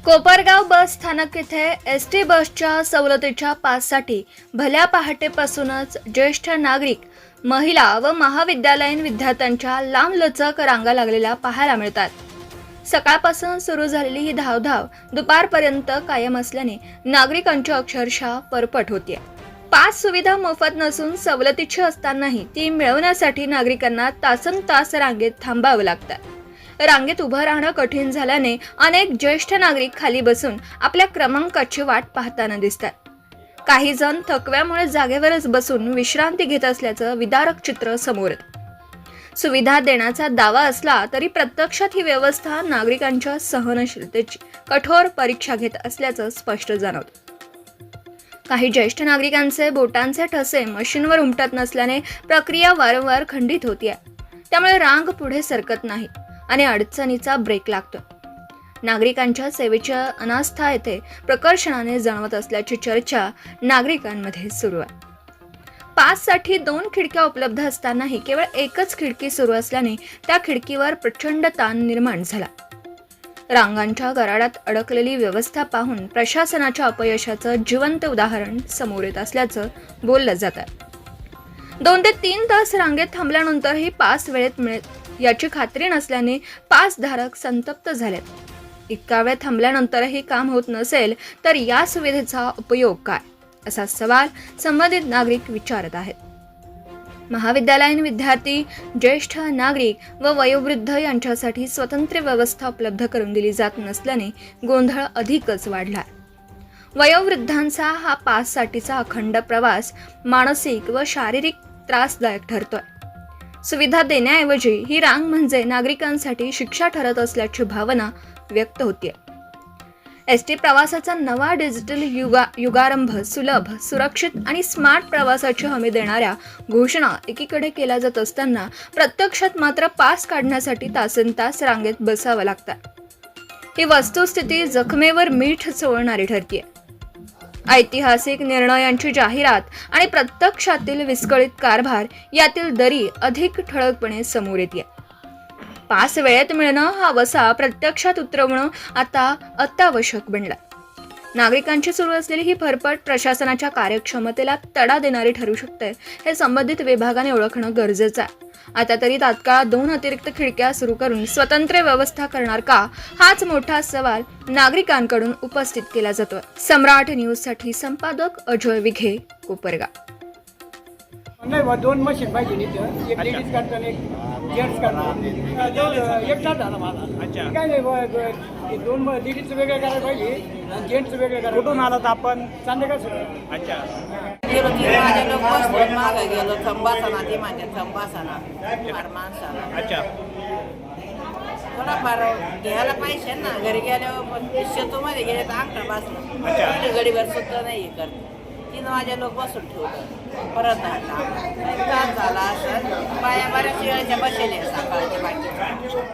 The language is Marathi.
कोपरगाव बस स्थानक येथे एसटी बसच्या सवलतीच्या पाससाठी भल्या पहाटेपासूनच ज्येष्ठ नागरिक, महिला व महाविद्यालयीन विद्यार्थ्यांच्या लांबलचक रांगा लागलेल्या पाहायला मिळतात. सकाळपासून सुरू झालेली ही धावधाव दुपारपर्यंत कायम असल्याने नागरिकांची अक्षरशः परपट होतीये. पास सुविधा मोफत नसून सवलतीची असतानाही ती मिळवण्यासाठी नागरिकांना तासनतास रांगेत थांबावं लागतं. रांगेत उभं राहणं कठीण झाल्याने अनेक ज्येष्ठ नागरिक खाली बसून आपल्या क्रमांकाची वाट पाहताना दिसतात. काही जण थकव्यामुळे जागेवरच बसून विश्रांती घेत असल्याचं विदारक चित्र समोर येतं. सुविधा देण्याचा दावा असला तरी प्रत्यक्षात ही व्यवस्था नागरिकांच्या सहनशीलतेची कठोर परीक्षा घेत असल्याचं स्पष्ट जाणवतं. काही ज्येष्ठ नागरिकांचे बोटांचे ठसे मशीनवर उमटत नसल्याने प्रक्रिया वारंवार खंडित होतीये. त्यामुळे रांग पुढे सरकत नाही आणि अडचणीचा ब्रेक लागतो. नागरिकांच्या सेवेच्या अनास्था येथे प्रकर्षाने जाणवत असल्याची चर्चा नागरिकांमध्ये सुरू आहे. पाससाठी 2 खिडक्या उपलब्ध असतानाही केवळ एकच खिडकी सुरू असल्याने त्या खिडकीवर प्रचंड ताण निर्माण झाला. रांगांच्या गराडात अडकलेली व्यवस्था पाहून प्रशासनाच्या अपयशाचं जिवंत उदाहरण समोर येत असल्याचं बोललं जात आहे. 2 ते 3 तास रांगेत थांबल्यानंतरही पास वेळेत मिळेल याची खात्री नसल्याने पासधारक संतप्त झालेत. इतका वेळ थांबल्यानंतरही काम होत नसेल तर या सुविधेचा उपयोग काय, असा सवाल संबंधित नागरिक विचारत आहेत. महाविद्यालयीन विद्यार्थी, ज्येष्ठ नागरिक व वयोवृद्ध यांच्यासाठी स्वतंत्र व्यवस्था उपलब्ध करून दिली जात नसल्याने गोंधळ अधिकच वाढला. वयोवृद्धांचा हा पाससाठीचा अखंड प्रवास मानसिक व शारीरिक त्रासदायक ठरतोय. सुविधा देण्याऐवजी ही रांग म्हणजे नागरिकांसाठी शिक्षा ठरत असल्याची भावना व्यक्त होतीये. एसटी प्रवासाचा नवा डिजिटल युगारंभ सुलभ, सुरक्षित आणि स्मार्ट प्रवासाची हमी देणाऱ्या घोषणा एकीकडे केल्या जात असताना प्रत्यक्षात मात्र पास काढण्यासाठी तासनतास रांगेत बसावं लागतं. ही वस्तुस्थिती जखमेवर मीठ चोळणारी ठरतीये. ऐतिहासिक निर्णयांची जाहिरात आणि प्रत्यक्षातील विस्कळीत कारभार यातील दरी अधिक ठळकपणे समोर येते. पास वेळेत मिळणं हा वसा प्रत्यक्षात उतरवणं आता अत्यावश्यक बनला. नागरिकांची सुरू असलेली ही फरफट प्रशासनाच्या कार्यक्षमतेला तडा देणारी ठरू शकते हे संबंधित विभागाने ओळखणं गरजेचं आहे. आता तरी तात्काळ 2 अतिरिक्त खिडक्या सुरू करून स्वतंत्र व्यवस्था करणार का, हाच मोठा सवाल नागरिकांकडून उपस्थित केला जातोय. सम्राट न्यूज साठी संपादक अजय विघे, कोपरगाव. नाही 2 मशीन पाहिजे इथं, एक लेडीज करता आणि एक जेंट्स करता. एक तास झाला मला. अच्छा, काय नाही 2 लेडीजचं वेगळं करायला पाहिजे आणि जेंट्सचं वेगळं करायला. कुठून आलात आपण? संध्याकाळ सुरू. अच्छा, गेलो ती माझ्या लोक बसलो मागं गेलो थंबासना ती माझ्या थंबासना फार माणसाला. अच्छा, थोडाफार घ्यायला पाहिजे ना. घरी गेल्यावर शेतूमध्ये गेले तर अंगठा बसला. गडीवर सुद्धा नाही करत. 3 वाजे लोक बसून ठेवलं. परत तास झाला असं. बाया बऱ्याच वेळेच्या बसेल सकाळच्या बाकी.